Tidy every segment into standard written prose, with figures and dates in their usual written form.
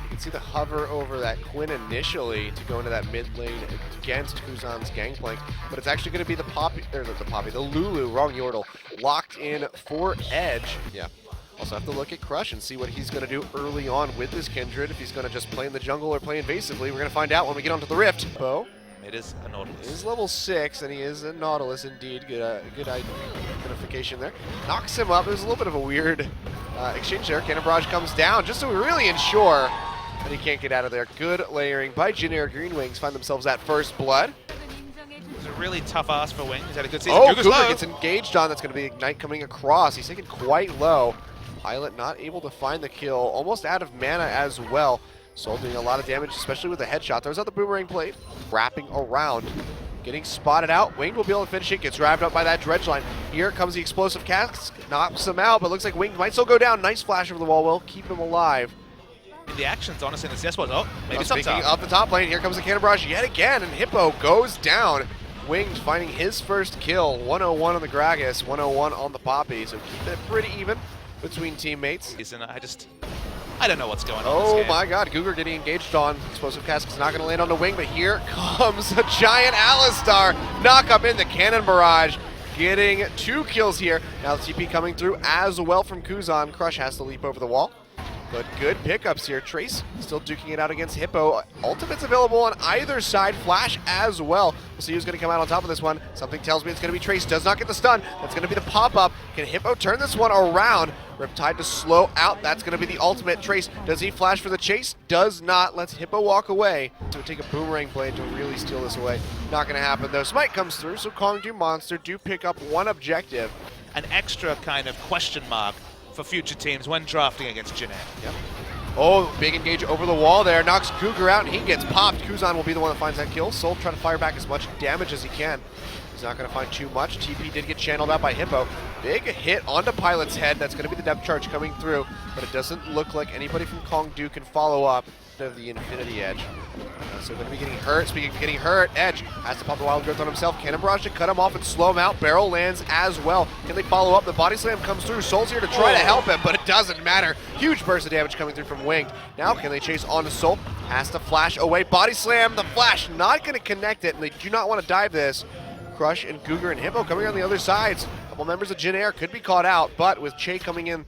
You can see the hover over that Quinn initially to go into that mid lane against Kuzan's Gangplank, but it's actually going to be the Lulu, wrong Yordle, locked in for Edge. Yeah. Also have to look at Crush and see what he's going to do early on with this Kindred, if he's going to just play in the jungle or play invasively. We're going to find out when we get onto the Rift. Bo. It is a Nautilus. He's level 6, and he is a Nautilus indeed. Good identification there. Knocks him up. It was a little bit of a weird exchange there. Cannon Barrage comes down just so we really ensure that he can't get out of there. Good layering by GuGer. GreenWings find themselves that first blood. It was a really tough ask for Wings. He's had a good season. Oh, GuGer's GuGer low. gets engaged on. That's going to be Ignite coming across. He's taken quite low. Pilot not able to find the kill. Almost out of mana as well. SSol doing a lot of damage, especially with the headshot. Throws out the boomerang plate, wrapping around, getting spotted out. Winged will be able to finish it, gets wrapped up by that dredge line. Here comes the explosive cast, knocks him out, but looks like Winged might still go down. Nice flash over the wall, will keep him alive. The actions, honestly, in this yes was, oh, maybe Speaking up top. of the top lane, here comes the Cannon Barrage yet again, and Hipo goes down. Winged finding his first kill, 101 on the Gragas, 101 on the Poppy, so keeping it pretty even between teammates. And I don't know what's going on. Oh my god, GuGer getting engaged on. Explosive Cask is not going to land on the wing, but here comes a giant Alistar. Knock up in the Cannon Barrage, getting 2 kills here. Now the TP coming through as well from Kuzan. Crush has to leap over the wall. But good pickups here. Trace still duking it out against Hipo. Ultimates available on either side. Flash as well. We'll see who's going to come out on top of this one. Something tells me it's going to be Trace. Does not get the stun. That's going to be the pop-up. Can Hipo turn this one around? Riptide to slow out. That's going to be the ultimate. Trace, does he flash for the chase? Does not. Lets Hipo walk away. So take a boomerang blade to really steal this away. Not going to happen though. Smite comes through, so Kongdoo Monster do pick up 1 objective. An extra kind of question mark for future teams when drafting against JIN. Yep. Oh, big engage over the wall there. Knocks GuGer out, and he gets popped. Kuzan will be the one that finds that kill. SSol trying to fire back as much damage as he can. He's not going to find too much. TP did get channeled out by Hipo. Big hit onto Pilot's head. That's going to be the depth charge coming through, but it doesn't look like anybody from Kongdoo can follow up of the Infinity Edge. So going to be getting hurt. Speaking of getting hurt, Edge has to pop the Wild Growth on himself. Cannon Barrage to cut him off and slow him out. Barrel lands as well. Can they follow up? The Body Slam comes through. SSol's here to try to help him, but it doesn't matter. Huge burst of damage coming through from Winged. Now can they chase onto SSol? Has to flash away. Body Slam, the flash not going to connect it, and they do not want to dive this. Crush and GuGer and Hipo coming on the other sides. A couple members of JIN could be caught out, but with Chei coming in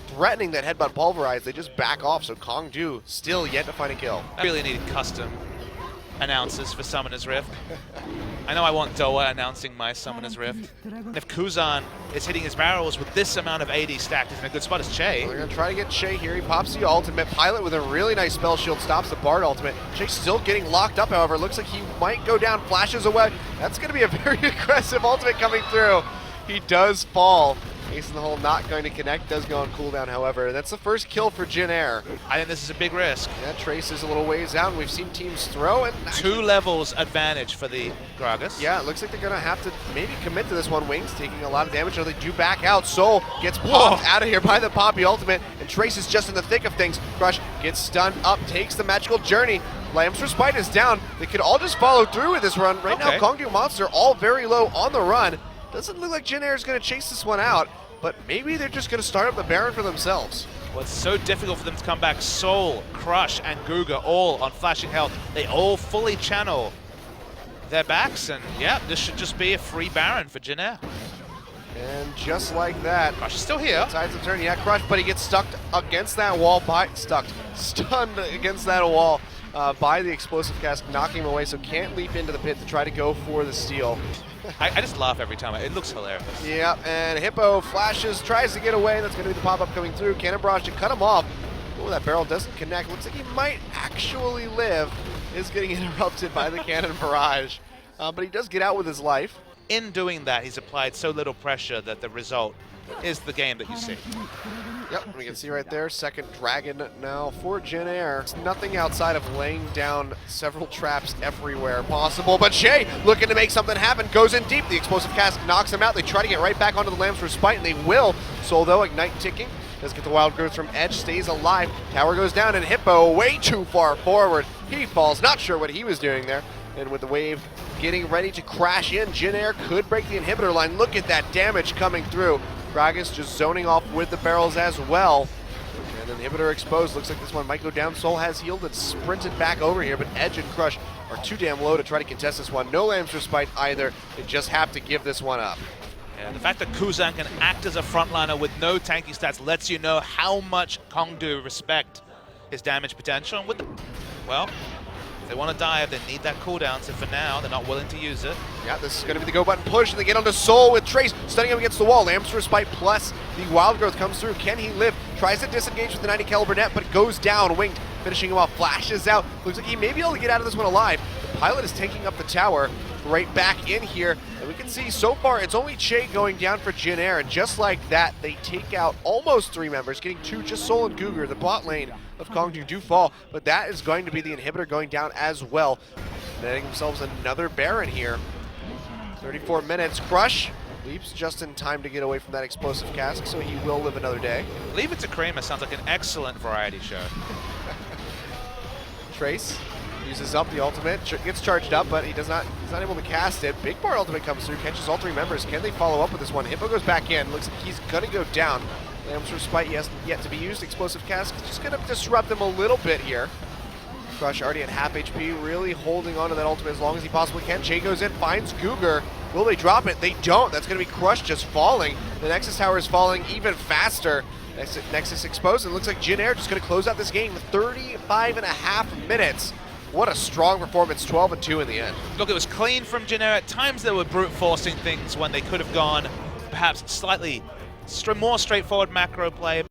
threatening that headbutt pulverize, they just back off, so Kongdoo still yet to find a kill. I really needed custom announcers for Summoner's Rift. I know I want Doa announcing my Summoner's Rift. And if Kuzan is hitting his barrels with this amount of AD stacked, he's in a good spot as Chei. Well, they're going to try to get Chei here. He pops the ultimate. Pilot with a really nice spell shield stops the Bard ultimate. Chei's still getting locked up, however. Looks like he might go down, flashes away. That's going to be a very aggressive ultimate coming through. He does fall. Ace in the hole not going to connect, does go on cooldown, however. That's the first kill for JIN. I think this is a big risk. Yeah, Trace is a little ways out, and we've seen teams throw it. 2 levels advantage for the Gragas. Yeah, it looks like they're going to have to maybe commit to this one. Wings taking a lot of damage, or they do back out. SSol gets popped out of here by the Poppy ultimate, and Trace is just in the thick of things. Crush gets stunned up, takes the magical journey. Lamb's Respite is down. They could all just follow through with this run. Right now, Kongdoo Monster all very low on the run. Doesn't look like JIN is going to chase this one out, but maybe they're just going to start up the Baron for themselves. Well, it's so difficult for them to come back. SSol, Crush, and GuGer all on flashing health. They all fully channel their backs, and yeah, this should just be a free Baron for JIN. And just like that, Crush is still here. Tides of turn, yeah, Crush, but he gets stuck against that wall stunned against that wall by the explosive cast, knocking him away, so can't leap into the pit to try to go for the steal. I just laugh every time. It looks hilarious. Yeah, and Hipo flashes, tries to get away. That's going to be the pop-up coming through. Cannon Barrage to cut him off. Oh, that barrel doesn't connect. Looks like he might actually live. Is getting interrupted by the Cannon Barrage. But he does get out with his life. In doing that, he's applied so little pressure that the result is the game that you see. Yep, we can see right there, second dragon now for JIN. It's nothing outside of laying down several traps everywhere possible, but Chei looking to make something happen, goes in deep. The explosive cast knocks him out. They try to get right back onto the Lamb's Respite, and they will. SSol, though, Ignite ticking. Does get the Wild Growth from Edge, stays alive. Tower goes down, and Hipo way too far forward. He falls, not sure what he was doing there. And with the wave getting ready to crash in, JIN could break the inhibitor line. Look at that damage coming through. Gragas just zoning off with the barrels as well. And then the inhibitor exposed. Looks like this one might go down. Soul has healed and sprinted back over here, but Edge and Crush are too damn low to try to contest this one. No Lamb's Respite either. They just have to give this one up. Yeah, the fact that Kuzan can act as a frontliner with no tanky stats lets you know how much Kongdoo respect his damage potential. And with the, well, if they want to dive, they need that cooldown, so for now, they're not willing to use it. Yeah, this is going to be the go button push, and they get onto Soul with Trace, stunning him against the wall. Lamb's Respite plus the Wild Growth comes through. Can he live? Tries to disengage with the 90 caliber net, but goes down. Winged, finishing him off, flashes out. Looks like he may be able to get out of this one alive. The pilot is taking up the tower. Right back in here, and we can see so far it's only Chei going down for JIN, and just like that, they take out almost 3 members, getting 2, just Soul and GuGer. The bot lane of Kongdoo do fall, but that is going to be the inhibitor going down as well. Netting themselves another Baron here. 34 minutes. Crush leaps just in time to get away from that explosive cask, so he will live another day. Leave It to Kramer sounds like an excellent variety show. Trace uses up the ultimate, gets charged up, but he's not able to cast it. Big Bar ultimate comes through, catches all 3 members. Can they follow up with this one? Hipo goes back in, looks like he's gonna go down. Lamb's Respite yet to be used. Explosive cask just gonna disrupt him a little bit here. Crush already at half HP, really holding on to that ultimate as long as he possibly can. Chei goes in, finds GuGer. Will they drop it? They don't. That's gonna be Crush just falling. The Nexus Tower is falling even faster. Nexus exposed, and it looks like JIN just gonna close out this game with 35.5 minutes. What a strong performance, 12-2 in the end. Look, it was clean from JIN. At times they were brute forcing things when they could have gone perhaps slightly more straightforward macro play.